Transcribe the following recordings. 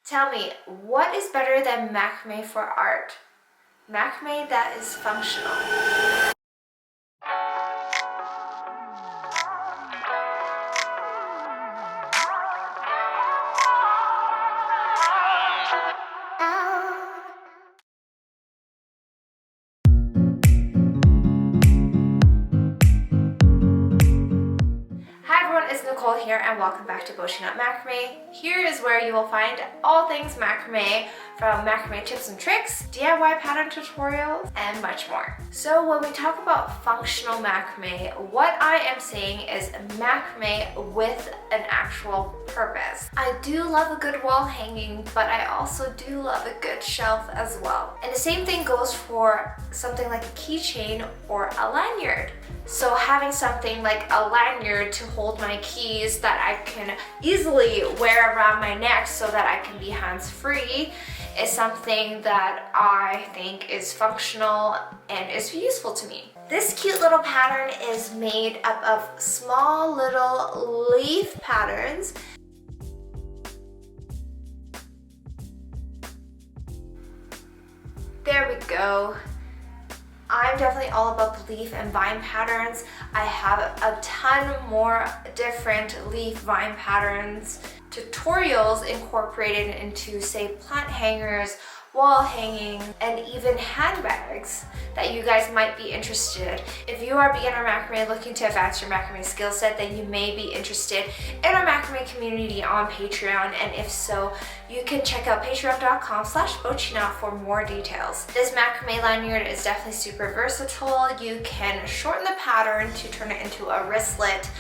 Tell me, what is better than macrame for art? Macrame that is functional. Here and welcome back to Bochiknot Macrame. Here is where you will find all things macrame, from macrame tips and tricks, DIY pattern tutorials, and much more. So when we talk about functional macrame, what I am saying is macrame with an actual purpose. I do love a good wall hanging, but I also do love a good shelf as well. And the same thing goes for something like a keychain or a lanyard. So having something like a lanyard to hold my keys that I can easily wear around my neck so that I can be hands-free is something that I think is functional and is useful to me. This cute little pattern is made up of small little leaf patterns. There we go. I'm definitely all about the leaf and vine patterns. I have a ton more different leaf vine patterns tutorials incorporated into, say, plant hangers, wall hanging, and even handbags that you guys might be interested. If you are a beginner macrame looking to advance your macrame skill set, then you may be interested in our macrame community on Patreon, and if so, you can check out patreon.com/Bochiknot for more details. This macrame lanyard is definitely super versatile. You can shorten the pattern to turn it into a wristlet,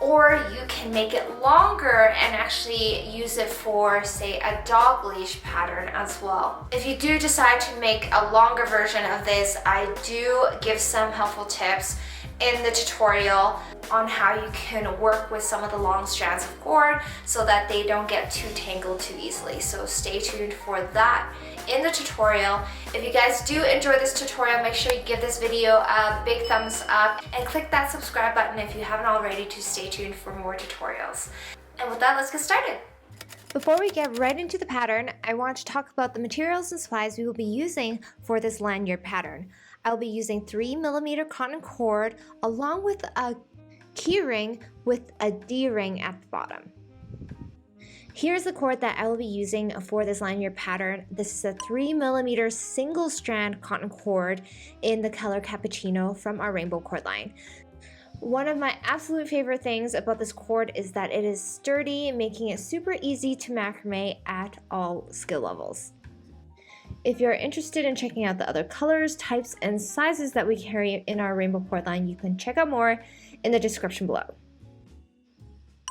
or you can make it longer and actually use it for, say, a dog leash pattern as well. If you do decide to make a longer version of this, I do give some helpful tips in the tutorial on how you can work with some of the long strands of cord so that they don't get too tangled too easily. So stay tuned for that in the tutorial. If you guys do enjoy this tutorial, make sure you give this video a big thumbs up and click that subscribe button if you haven't already to stay tuned for more tutorials. And with that, let's get started. Before we get right into the pattern, I want to talk about the materials and supplies we will be using for this lanyard pattern. I'll be using 3mm cotton cord along with a key ring with a D-ring at the bottom. Here's the cord that I will be using for this lanyard pattern. This is a 3mm single strand cotton cord in the color cappuccino from our rainbow cord line. One of my absolute favorite things about this cord is that it is sturdy, making it super easy to macrame at all skill levels. If you're interested in checking out the other colors, types, and sizes that we carry in our rainbow cord line, you can check out more in the description below.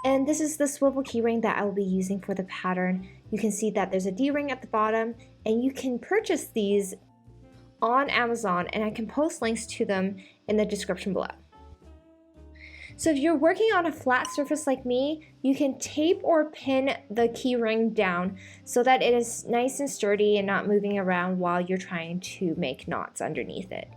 And this is the swivel keyring that I will be using for the pattern. You can see that there's a D-ring at the bottom, and you can purchase these on Amazon, and I can post links to them in the description below. So if you're working on a flat surface like me, you can tape or pin the key ring down so that it is nice and sturdy and not moving around while you're trying to make knots underneath it.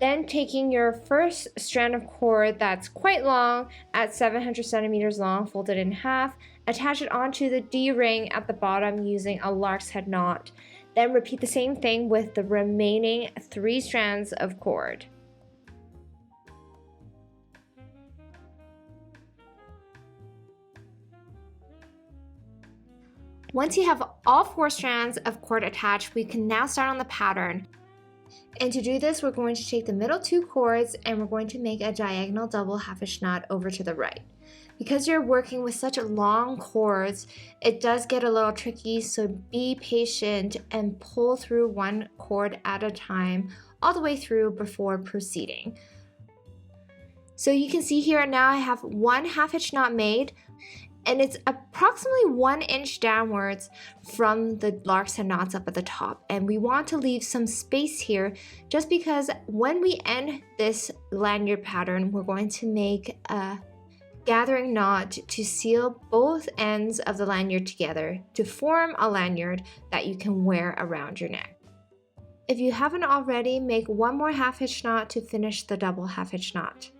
Then taking your first strand of cord that's quite long, at 700 centimeters long, fold it in half, attach it onto the D-ring at the bottom using a lark's head knot. Then repeat the same thing with the remaining 3 strands of cord. Once you have all 4 strands of cord attached, we can now start on the pattern. And to do this, we're going to take the middle 2 cords and we're going to make a diagonal double half-inch knot over to the right. Because you're working with such long cords, it does get a little tricky, so be patient and pull through 1 cord at a time all the way through before proceeding. So you can see here now I have 1 half-inch knot made, and it's approximately 1 inch downwards from the lark's head knots up at the top. And we want to leave some space here just because when we end this lanyard pattern, we're going to make a gathering knot to seal both ends of the lanyard together to form a lanyard that you can wear around your neck. If you haven't already, make 1 more half-hitch knot to finish the double half-hitch knot.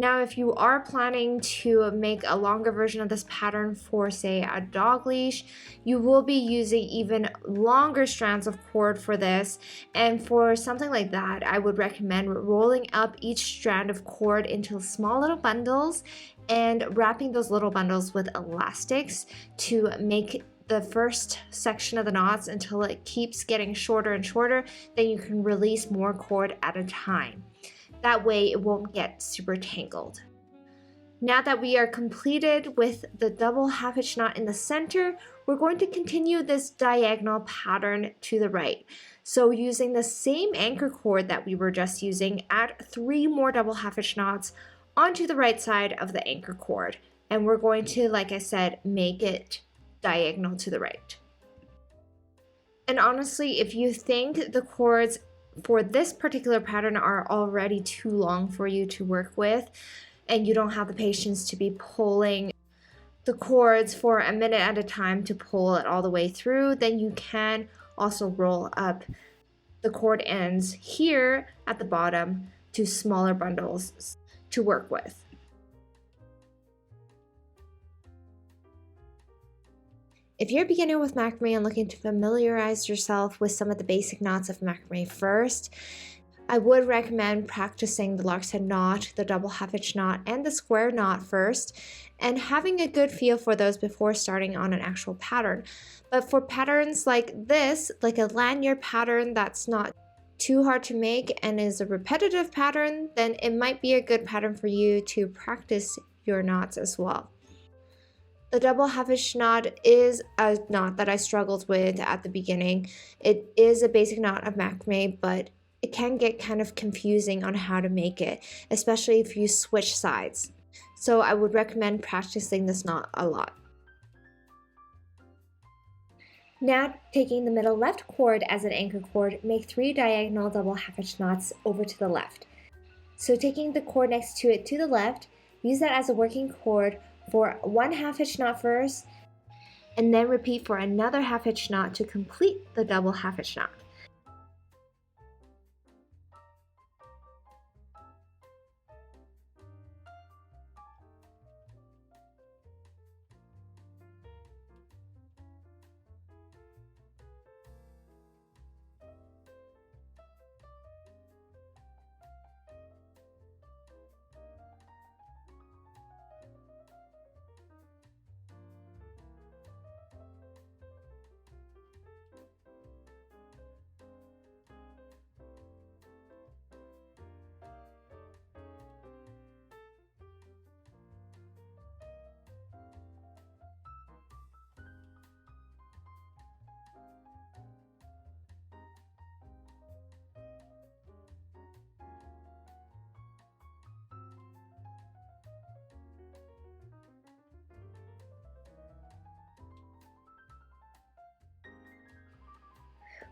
Now, if you are planning to make a longer version of this pattern for, say, a dog leash, you will be using even longer strands of cord for this. And for something like that, I would recommend rolling up each strand of cord into small little bundles and wrapping those little bundles with elastics to make the first section of the knots until it keeps getting shorter and shorter. Then you can release more cord at a time. That way it won't get super tangled. Now that we are completed with the double half hitch knot in the center, we're going to continue this diagonal pattern to the right. So using the same anchor cord that we were just using, add 3 more double half hitch knots onto the right side of the anchor cord. And we're going to, like I said, make it diagonal to the right. And honestly, if you think the cords for this particular pattern are already too long for you to work with, and you don't have the patience to be pulling the cords for a minute at a time to pull it all the way through, then you can also roll up the cord ends here at the bottom to smaller bundles to work with. If you're beginning with macrame and looking to familiarize yourself with some of the basic knots of macrame first, I would recommend practicing the lark's head knot, the double half hitch knot, and the square knot first, and having a good feel for those before starting on an actual pattern. But for patterns like this, like a lanyard pattern that's not too hard to make and is a repetitive pattern, then it might be a good pattern for you to practice your knots as well. The double half hitch knot is a knot that I struggled with at the beginning. It is a basic knot of macrame, but it can get kind of confusing on how to make it, especially if you switch sides. So I would recommend practicing this knot a lot. Now, taking the middle left cord as an anchor cord, make 3 diagonal double half hitch knots over to the left. So taking the cord next to it to the left, use that as a working cord for 1 half hitch knot first, and then repeat for another half hitch knot to complete the double half hitch knot.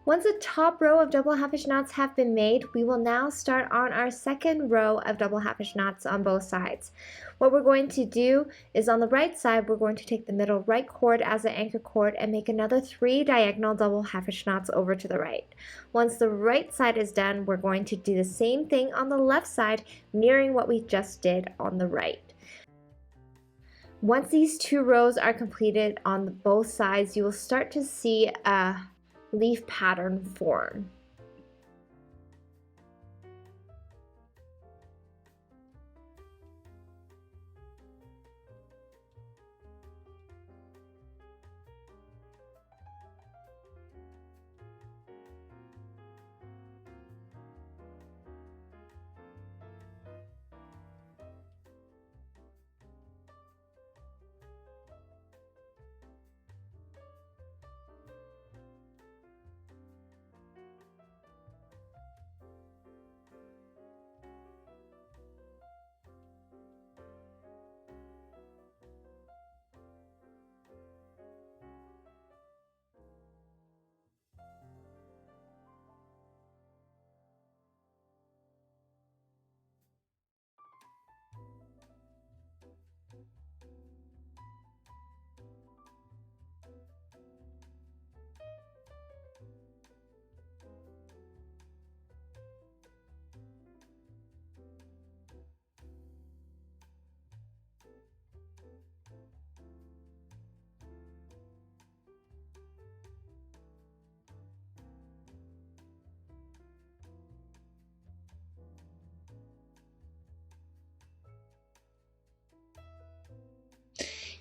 Once the top row of double half hitch knots have been made, we will now start on our second row of double half hitch knots on both sides. What we're going to do is on the right side, we're going to take the middle right cord as an anchor cord and make another 3 diagonal double half hitch knots over to the right. Once the right side is done, we're going to do the same thing on the left side, mirroring what we just did on the right. Once these 2 rows are completed on both sides, you will start to see a leaf pattern form.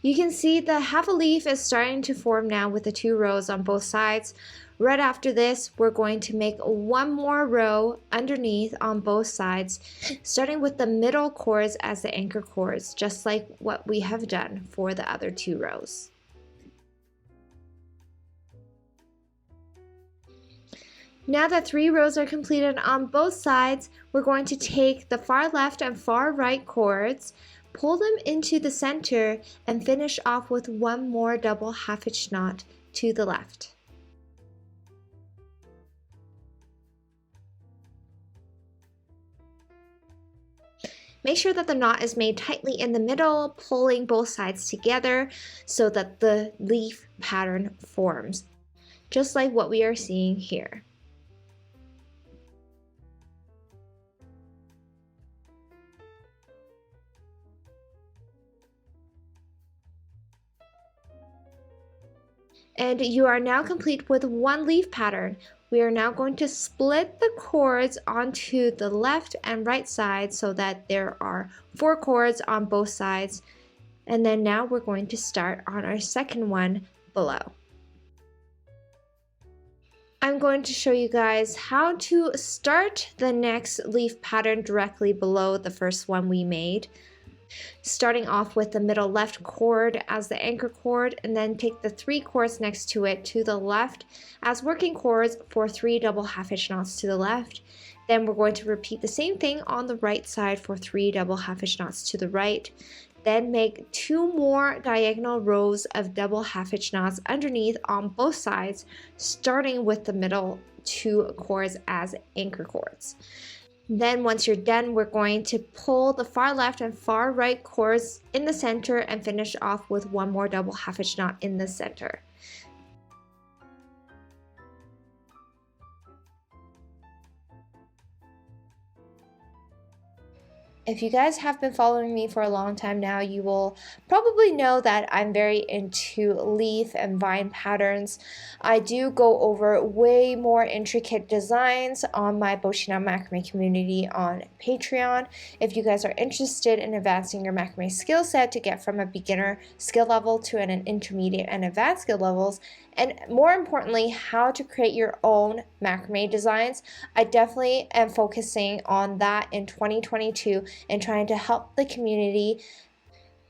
You can see the half a leaf is starting to form now with the 2 rows on both sides. Right after this, we're going to make 1 more row underneath on both sides, starting with the middle cords as the anchor cords, just like what we have done for the other 2 rows. Now that 3 rows are completed on both sides, we're going to take the far left and far right cords, pull them into the center, and finish off with 1 more double half-hitch knot to the left. Make sure that the knot is made tightly in the middle, pulling both sides together so that the leaf pattern forms, just like what we are seeing here. And you are now complete with 1 leaf pattern. We are now going to split the cords onto the left and right side so that there are 4 cords on both sides. And then now we're going to start on our second one below. I'm going to show you guys how to start the next leaf pattern directly below the first one we made. Starting off with the middle left cord as the anchor cord, and then take the 3 cords next to it to the left as working cords for 3 double half-hitch knots to the left. Then we're going to repeat the same thing on the right side for 3 double half-hitch knots to the right. Then make 2 more diagonal rows of double half-hitch knots underneath on both sides, starting with the middle 2 cords as anchor cords. Then once you're done, we're going to pull the far left and far right cords in the center and finish off with 1 more double half-hitch knot in the center. If you guys have been following me for a long time now, you will probably know that I'm very into leaf and vine patterns. I do go over way more intricate designs on my Bochiknot macrame community on Patreon. If you guys are interested in advancing your macrame skill set to get from a beginner skill level to an intermediate and advanced skill levels, and more importantly, how to create your own macrame designs, I definitely am focusing on that in 2022 and trying to help the community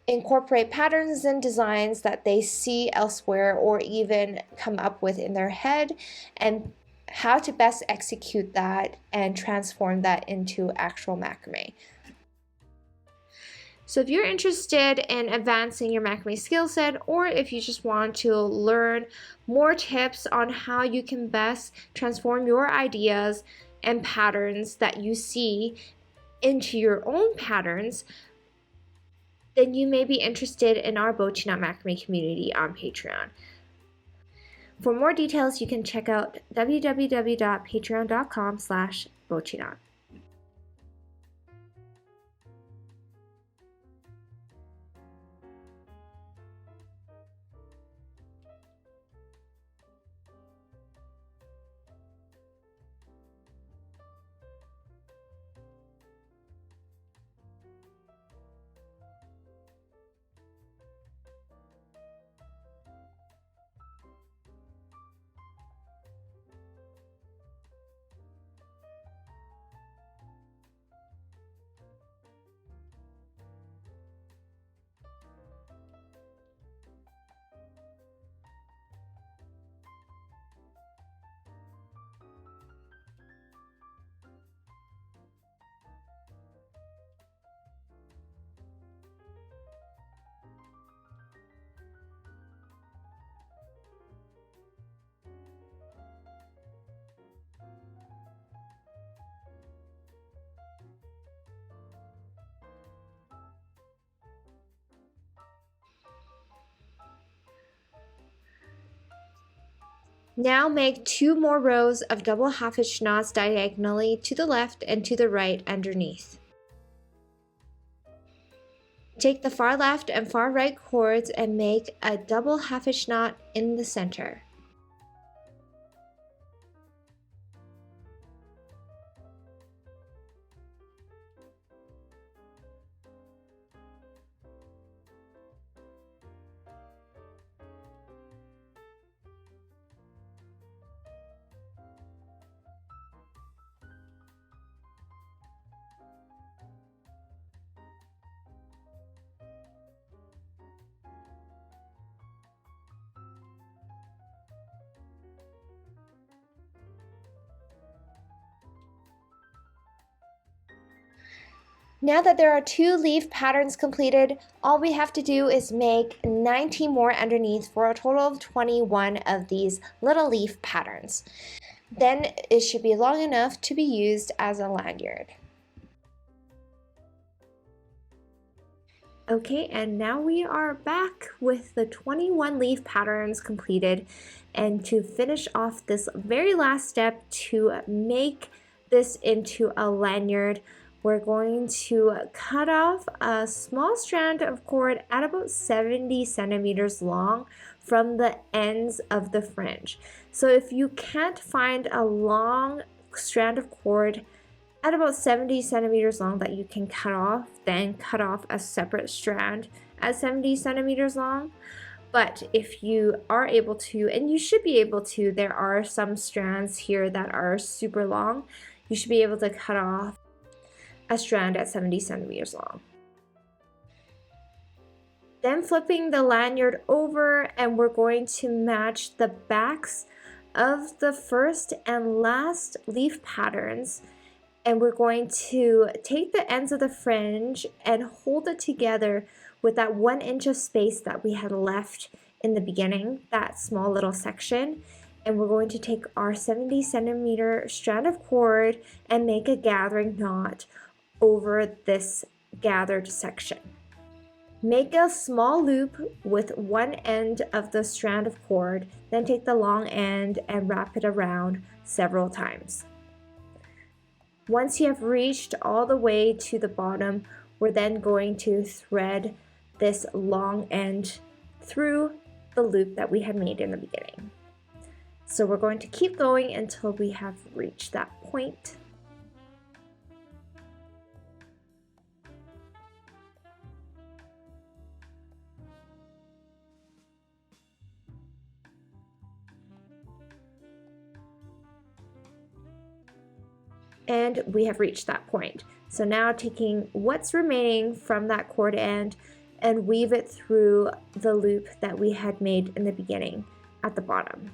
incorporate patterns and designs that they see elsewhere or even come up with in their head, and how to best execute that and transform that into actual macrame. So if you're interested in advancing your macrame skill set, or if you just want to learn more tips on how you can best transform your ideas and patterns that you see into your own patterns, then you may be interested in our Bochiknot macrame community on Patreon. For more details, you can check out www.patreon.com/Bochiknot. Now make 2 more rows of double half-hitch knots diagonally to the left and to the right underneath. Take the far left and far right cords and make a double half-hitch knot in the center. Now that there are 2 leaf patterns completed, all we have to do is make 19 more underneath for a total of 21 of these little leaf patterns. Then it should be long enough to be used as a lanyard. Okay, and now we are back with the 21 leaf patterns completed, and to finish off this very last step to make this into a lanyard, we're going to cut off a small strand of cord at about 70 centimeters long from the ends of the fringe. So if you can't find a long strand of cord at about 70 centimeters long that you can cut off, then cut off a separate strand at 70 centimeters long. But if you are able to, and you should be able to, there are some strands here that are super long, you should be able to cut off a strand at 70 centimeters long. Then flipping the lanyard over, and we're going to match the backs of the first and last leaf patterns, and we're going to take the ends of the fringe and hold it together with that 1 inch of space that we had left in the beginning, that small little section. And we're going to take our 70 centimeter strand of cord and make a gathering knot over this gathered section. Make a small loop with one end of the strand of cord, then take the long end and wrap it around several times. Once you have reached all the way to the bottom, we're then going to thread this long end through the loop that we had made in the beginning. So we're going to keep going until we have reached that point. And we have reached that point. So now taking what's remaining from that cord end and weave it through the loop that we had made in the beginning at the bottom.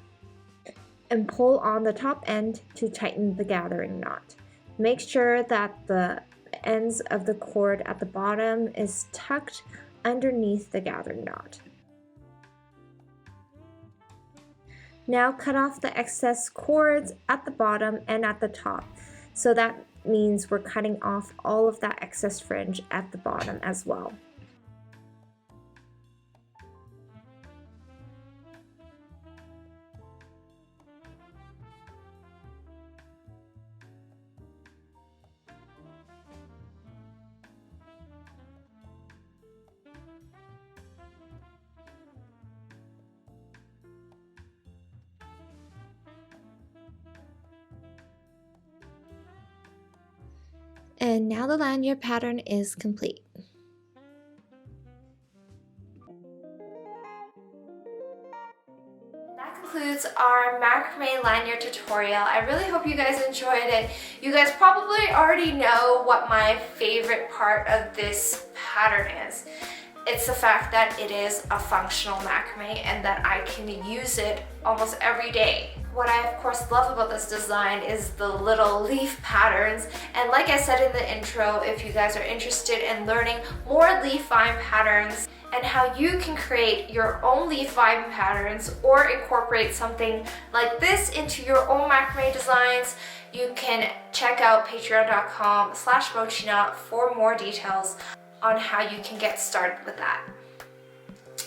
And pull on the top end to tighten the gathering knot. Make sure that the ends of the cord at the bottom is tucked underneath the gathering knot. Now cut off the excess cords at the bottom and at the top. So that means we're cutting off all of that excess fringe at the bottom as well. And now the lanyard pattern is complete. That concludes our macrame lanyard tutorial. I really hope you guys enjoyed it. You guys probably already know what my favorite part of this pattern is. It's the fact that it is a functional macrame and that I can use it almost every day. What I of course love about this design is the little leaf patterns, and like I said in the intro, if you guys are interested in learning more leaf vine patterns and how you can create your own leaf vine patterns or incorporate something like this into your own macrame designs, you can check out patreon.com/Bochiknot for more details on how you can get started with that.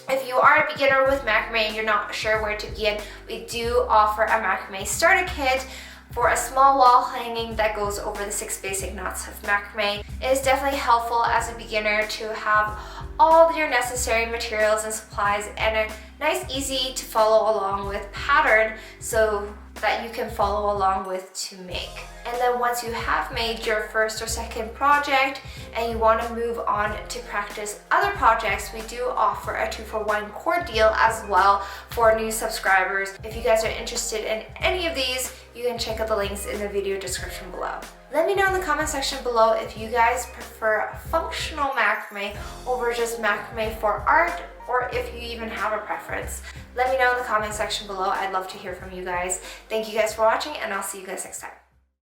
If you are a beginner with macrame and you're not sure where to begin, we do offer a macrame starter kit for a small wall hanging that goes over the 6 basic knots of macrame. It is definitely helpful as a beginner to have all your necessary materials and supplies and a nice, easy to follow along with pattern so that you can follow along with to make. And then once you have made your first or second project and you want to move on to practice other projects, we do offer a 2-for-1 cord deal as well for new subscribers. If you guys are interested in any of these, you can check out the links in the video description below. Let me know in the comment section below if you guys prefer functional macrame over just macrame for art, or if you even have a preference. Let me know in the comment section below. I'd love to hear from you guys. Thank you guys for watching, and I'll see you guys next time.